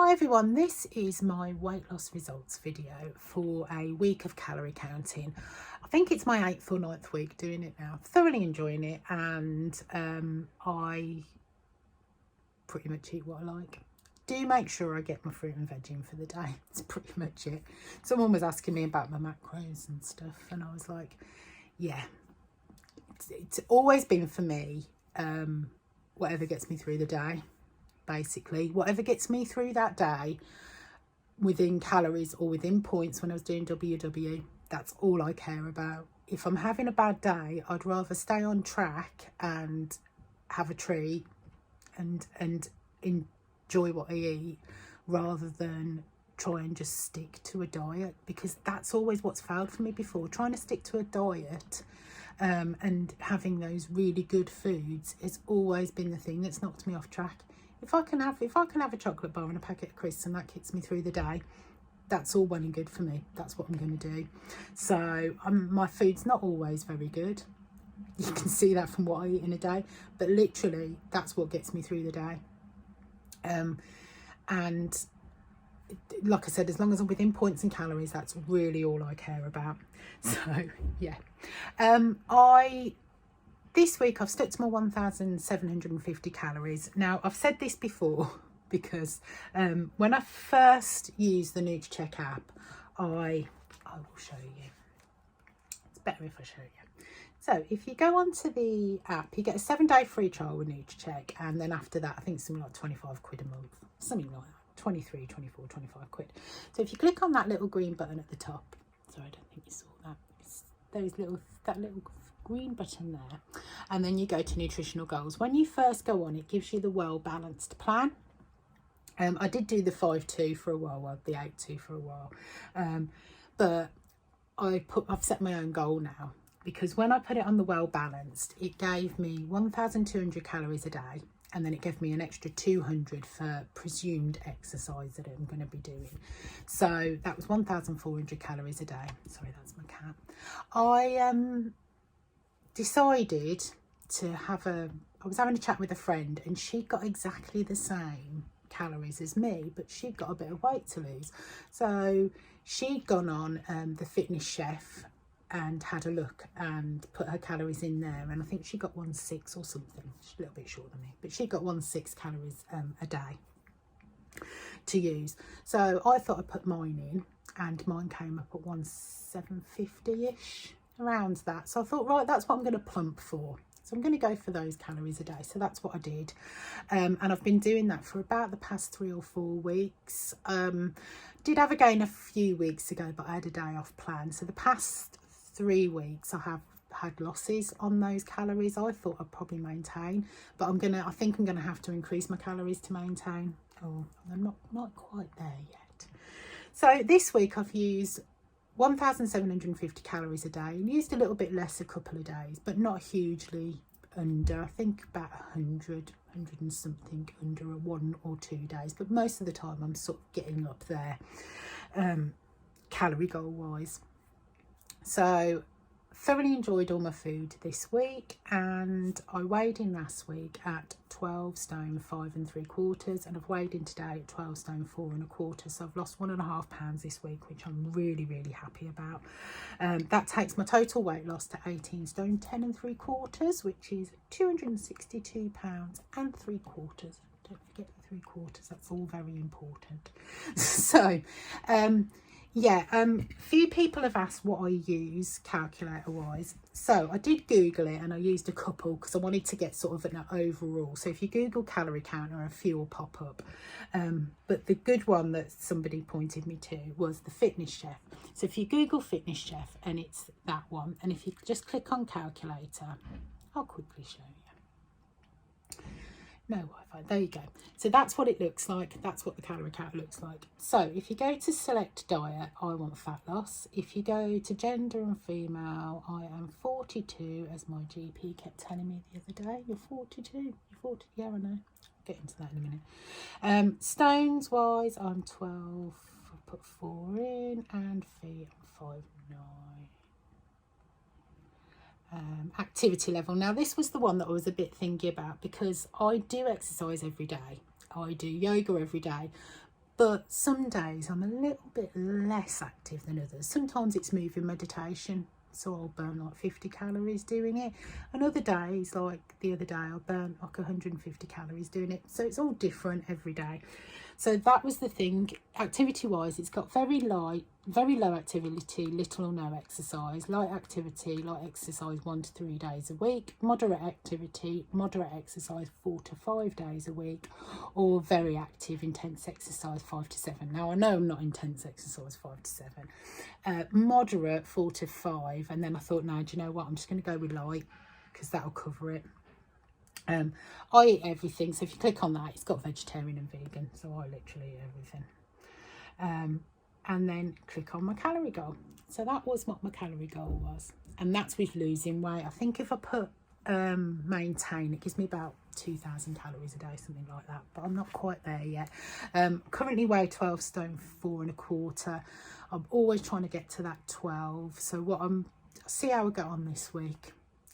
Hi everyone, this is my weight loss results video for a week of calorie counting. I think it's my 8th or 9th week doing it now. Thoroughly enjoying it, and I pretty much eat what I like. Do make sure I get my fruit and veg in for the day. It's pretty much it. Someone was asking me about my macros and stuff, and I was like, yeah, it's always been for me, whatever gets me through the day. Basically, whatever gets me through that day within calories or within points. When I was doing WW, that's all I care about. If I'm having a bad day, I'd rather stay on track and have a treat and enjoy what I eat, rather than try and just stick to a diet, because that's always what's failed for me before. Trying to stick to a diet and having those really good foods has always been the thing that's knocked me off track. If I can have a chocolate bar and a packet of crisps and that gets me through the day, that's all well and good for me. That's what I'm going to do. So my food's not always very good. You can see that from what I eat in a day, but literally that's what gets me through the day. And like I said, as long as I'm within points and calories, that's really all I care about. So yeah, this week I've stuck to my 1,750 calories. Now, I've said this before because when I first used the nutracheck app, I will show you. It's better if I show you. So if you go onto the app, you get a 7-day free trial with nutracheck, and then after that, I think it's something like 25 quid a month, something like that, 23, 24, 25 quid. So if you click on that little green button at the top, sorry, I don't think you saw that. It's that little green button there, and then you go to nutritional goals. When you first go on, it gives you the well balanced plan. I did do the 5-2 for a while, the 8-2 for a while, but I've set my own goal now, because when I put it on the well balanced, it gave me 1,200 calories a day, and then it gave me an extra 200 for presumed exercise that I'm going to be doing. So that was 1,400 calories a day. Sorry, that's my cat. I decided to I was having a chat with a friend, and she got exactly the same calories as me, but she'd got a bit of weight to lose. So she'd gone on the Fitness Chef and had a look and put her calories in there, and I think she got 1.6 or something. She's a little bit shorter than me, but she got 1.6 calories a day to use. So I thought I'd put mine in, and mine came up at 1,750-ish, around that. So I thought, right, that's what I'm going to plump for. So I'm going to go for those calories a day. So that's what I did. And I've been doing that for about the past 3 or 4 weeks. Did have a gain a few weeks ago, but I had a day off plan. So the past 3 weeks I have had losses on those calories. I thought I'd probably maintain, but I think I'm gonna have to increase my calories to maintain. Oh, I'm not quite there yet. So this week I've used 1,750 calories a day, and used a little bit less a couple of days, but not hugely under. I think about 100 and something under 1 or 2 days, but most of the time I'm sort of getting up there calorie goal wise. So thoroughly enjoyed all my food this week, and I weighed in last week at 12 stone 5 3/4, and I've weighed in today at 12 stone 4 1/4. So I've lost 1.5 pounds this week, which I'm really happy about. That takes my total weight loss to 18 stone 10 3/4, which is 262 pounds and 3/4. Don't forget the 3/4, that's all very important. So yeah, few people have asked what I use calculator wise. So I did Google it, and I used a couple because I wanted to get sort of an overall. So if you Google calorie counter, a few will pop up. But the good one that somebody pointed me to was the Fitness Chef. So if you Google Fitness Chef, and it's that one, and if you just click on calculator, I'll quickly show you. No Wi-Fi, there you go. So that's what it looks like. That's what the calorie counter looks like. So if you go to select diet, I want fat loss. If you go to gender and female, I am 42, as my GP kept telling me the other day. You're 42, you're 40, yeah, I know. I'll get into that in a minute. Stones wise, I'm 12, I'll put 4 in, and feet, I'm 5'9". Activity level. Now this was the one that I was a bit thingy about, because I do exercise every day. I do yoga every day, But some days I'm a little bit less active than others. Sometimes it's moving meditation, so I'll burn like 50 calories doing it. And other days, like the other day, I burnt like 150 calories doing it. So it's all different every day. So that was the thing. Activity wise, it's got very low activity, little or no exercise. Light activity, light exercise 1 to 3 days a week. Moderate activity, moderate exercise 4 to 5 days a week. Or very active, intense exercise 5 to 7. Now I know I'm not intense exercise 5 to 7. Moderate 4 to 5. And then I thought, no, do you know what? I'm just going to go with light because that'll cover it. I eat everything, so if you click on that, it's got vegetarian and vegan, so I literally eat everything. And then click on my calorie goal. So that was what my calorie goal was, and that's with losing weight. I think if I put maintain, it gives me about 2,000 calories a day, something like that, but I'm not quite there yet. Currently weigh 12 stone 4 1/4. I'm always trying to get to that 12, so see how I get on this week,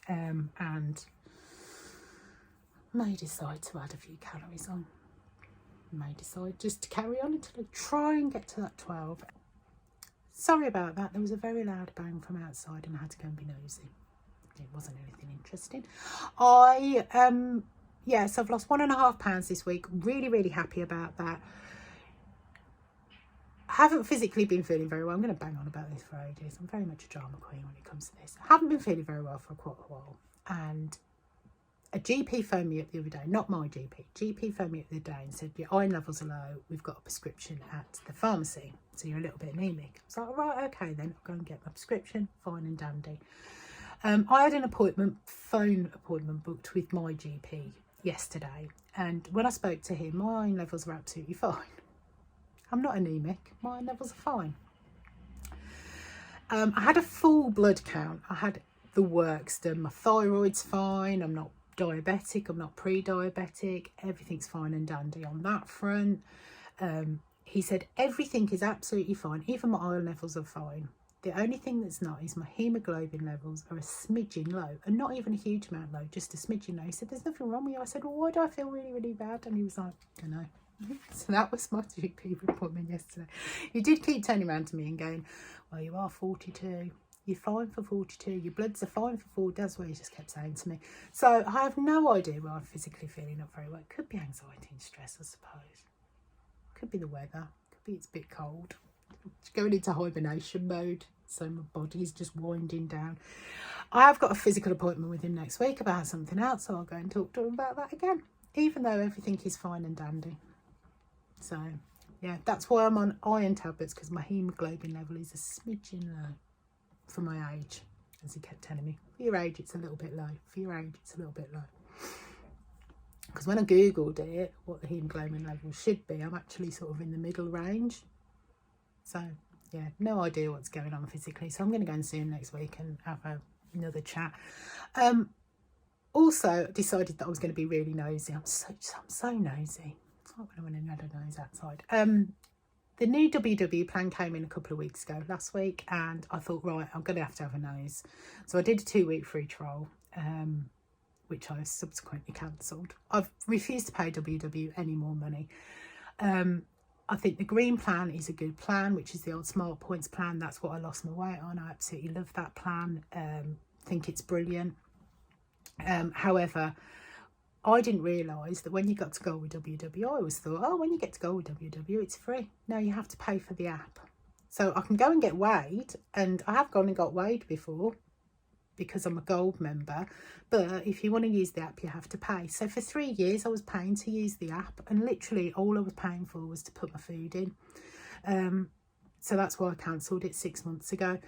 and may decide to add a few calories on. May decide just to carry on until I try and get to that 12. Sorry about that. There was a very loud bang from outside and I had to go and be nosy. It wasn't anything interesting. So I've lost 1.5 pounds this week. Really happy about that. I haven't physically been feeling very well. I'm going to bang on about this for ages. I'm very much a drama queen when it comes to this. I haven't been feeling very well for quite a while, and a GP phoned me up the other day, not my GP phoned me up the other day and said, your iron levels are low, we've got a prescription at the pharmacy, so you're a little bit anemic. I was like, right, okay then, I'll go and get my prescription, fine and dandy. I had an phone appointment booked with my GP yesterday, and when I spoke to him, my iron levels were absolutely fine. I'm not anemic, my iron levels are fine. I had a full blood count, I had the works done, my thyroid's fine, I'm not diabetic, I'm not pre-diabetic, everything's fine and dandy on that front. He said everything is absolutely fine, even my iron levels are fine. The only thing that's not is my hemoglobin levels are a smidgen low, and not even a huge amount low, just a smidgen low. He said, there's nothing wrong with you. I said, well, why do I feel really bad? And he was like, I know. So that was my GP appointment yesterday. He did keep turning around to me and going, well, you are 42. You're fine for 42. Your bloods are fine for 40. That's what he just kept saying to me. So I have no idea why I'm physically feeling not very well. It could be anxiety and stress, I suppose. Could be the weather. Could be it's a bit cold. It's going into hibernation mode. So my body's just winding down. I have got a physical appointment with him next week about something else. So I'll go and talk to him about that again. Even though everything is fine and dandy. So yeah, that's why I'm on iron tablets, because my hemoglobin level is a smidgen low. For my age, as he kept telling me, for your age it's a little bit low, for your age it's a little bit low. Because when I googled it, what the hemoglobin level should be, I'm actually sort of in the middle range. So yeah, no idea what's going on physically, so I'm going to go and see him next week and have another chat. Also decided that I was going to be really nosy. I'm so nosy. It's like when I went and had a nose outside. The new WW plan came in a couple of weeks ago, last week, and I thought, right, I'm going to have a nose. So I did a 2-week free trial, which I subsequently cancelled. I've refused to pay WW any more money. I think the green plan is a good plan, which is the old Smart Points plan. That's what I lost my weight on. I absolutely love that plan. Think it's brilliant. However, I didn't realise that when you got to go with WW, I always thought, oh, when you get to go with WW, it's free. No, you have to pay for the app. So I can go and get weighed, and I have gone and got weighed before because I'm a gold member. But if you want to use the app, you have to pay. So for 3 years, I was paying to use the app, and literally all I was paying for was to put my food in. So that's why I cancelled it 6 months ago.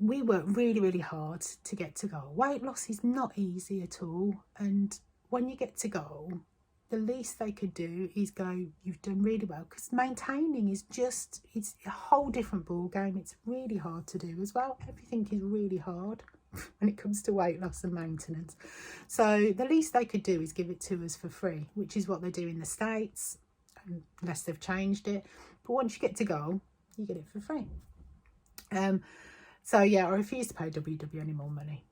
We worked really hard to get to goal. Weight loss is not easy at all, and when you get to goal, the least they could do is go, you've done really well, because maintaining is just, it's a whole different ball game. It's really hard to do as well. Everything is really hard when it comes to weight loss and maintenance. So the least they could do is give it to us for free, which is what they do in the States, unless they've changed it. But once you get to goal, you get it for free. So yeah, I refused to pay WW any more money.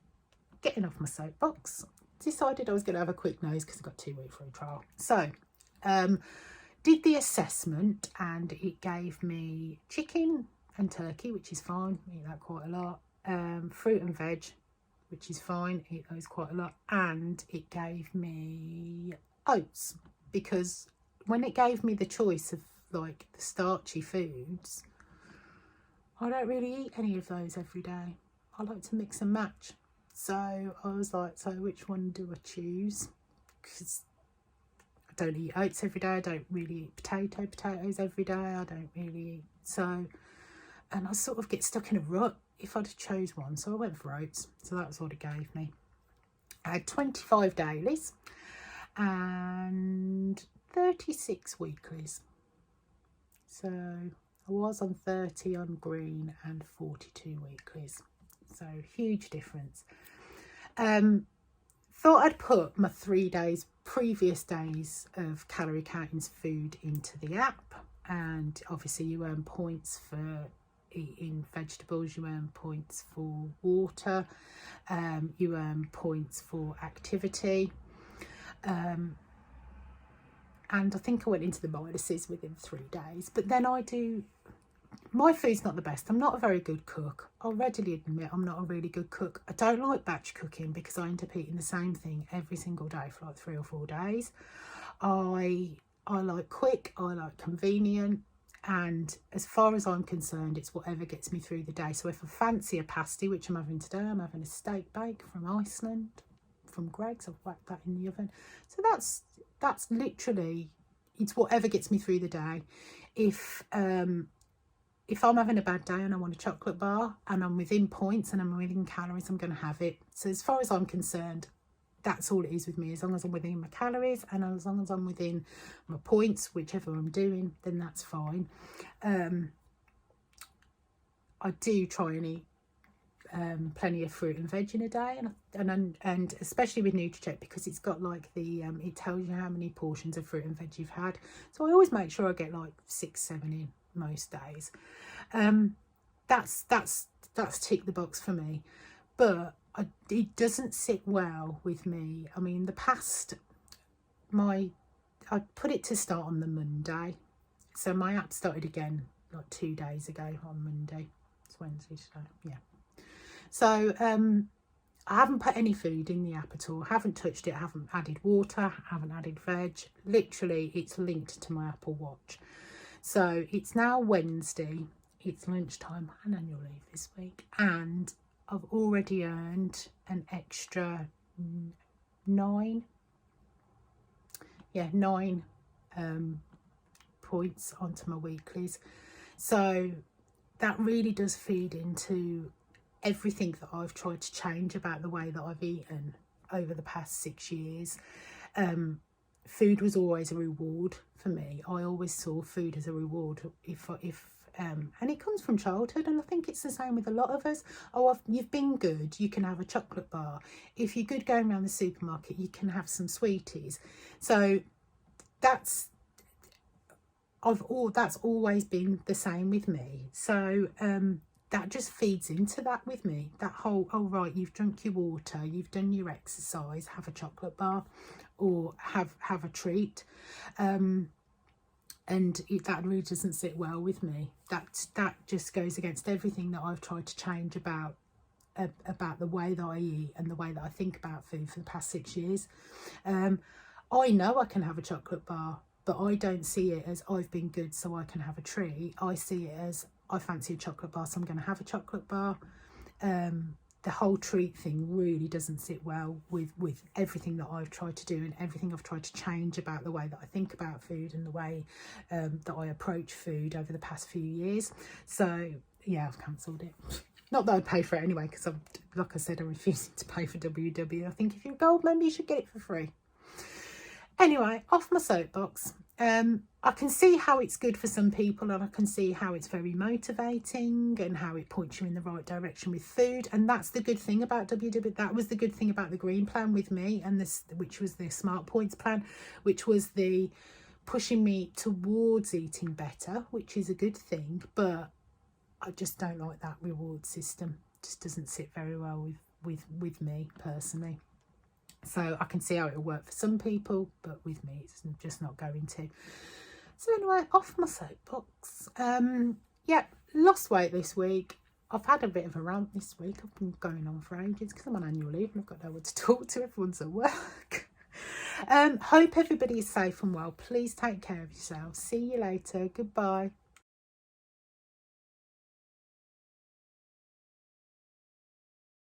Getting off my soapbox, decided I was going to have a quick nose because I got 2-week free trial. So did the assessment and it gave me chicken and turkey, which is fine, I eat that quite a lot, fruit and veg, which is fine, I eat those quite a lot, and it gave me oats, because when it gave me the choice of like the starchy foods, I don't really eat any of those every day. I like to mix and match. So I was like, so which one do I choose? Because I don't eat oats every day. I don't really eat potatoes every day. I don't really eat. So, and I sort of get stuck in a rut if I'd chose one. So I went for oats. So that's what it gave me. I had 25 dailies and 36 weeklies. So I was on 30 on green and 42 weeklies. So huge difference. Thought I'd put my 3 days, previous days of calorie counting food into the app, and obviously you earn points for eating vegetables, you earn points for water, you earn points for activity, and I think I went into the minuses within 3 days. But then my food's not the best. I'm not a very good cook. I'll readily admit I'm not a really good cook. I don't like batch cooking because I end up eating the same thing every single day for like 3 or 4 days. I like quick, I like convenient, and as far as I'm concerned, it's whatever gets me through the day. So if I fancy a pasty, which I'm having today, I'm having a steak bake from Iceland, from Greg's. I've whacked that in the oven. So that's literally, it's whatever gets me through the day. If I'm having a bad day and I want a chocolate bar and I'm within points and I'm within calories, I'm going to have it. So as far as I'm concerned, that's all it is with me. As long as I'm within my calories and as long as I'm within my points, whichever I'm doing, then that's fine. I do try and eat plenty of fruit and veg in a day, and especially with nutracheck, because it's got like the it tells you how many portions of fruit and veg you've had. So I always make sure I get like 6-7 in most days. That's tick the box for me, but it doesn't sit well with me. I mean, I put it to start on the Monday, so my app started again like 2 days ago on Monday. It's Wednesday today, yeah. So I haven't put any food in the app at all, haven't touched it, haven't added water, haven't added veg. Literally, it's linked to my Apple Watch. So it's now Wednesday, it's lunchtime and annual leave this week, and I've already earned an extra 9 points onto my weeklies. So that really does feed into everything that I've tried to change about the way that I've eaten over the past 6 years. Food was always a reward for me. I always saw food as a reward. And it comes from childhood, and I think it's the same with a lot of us. You've been good, you can have a chocolate bar. If you're good going around the supermarket, you can have some sweeties. So that's always been the same with me. So that just feeds into that with me. That whole, oh right, you've drunk your water, you've done your exercise, have a chocolate bar or have a treat. That really doesn't sit well with me. That just goes against everything that I've tried to change about the way that I eat and the way that I think about food for the past 6 years. I know I can have a chocolate bar, but I don't see it as I've been good so I can have a treat. I see it as I fancy a chocolate bar, so I'm going to have a chocolate bar. The whole treat thing really doesn't sit well with everything that I've tried to do and everything I've tried to change about the way that I think about food and the way that I approach food over the past few years. So yeah, I've cancelled it. Not that I'd pay for it anyway, because like I said, I'm refusing to pay for WW. I think if you're a gold member, you should get it for free. Anyway, off my soapbox. I can see how it's good for some people, and I can see how it's very motivating and how it points you in the right direction with food. And that's the good thing about WW. That was the good thing about the green plan with me, and which was the Smart Points plan, which was the pushing me towards eating better, which is a good thing. But I just don't like that reward system. It just doesn't sit very well with me personally. So I can see how it'll work for some people, but with me, it's just not going to. So anyway, off my soapbox. Yeah, lost weight this week. I've had a bit of a rant this week. I've been going on for ages because I'm on annual leave and I've got no one to talk to. Everyone's at work. Hope everybody is safe and well. Please take care of yourselves. See you later. Goodbye.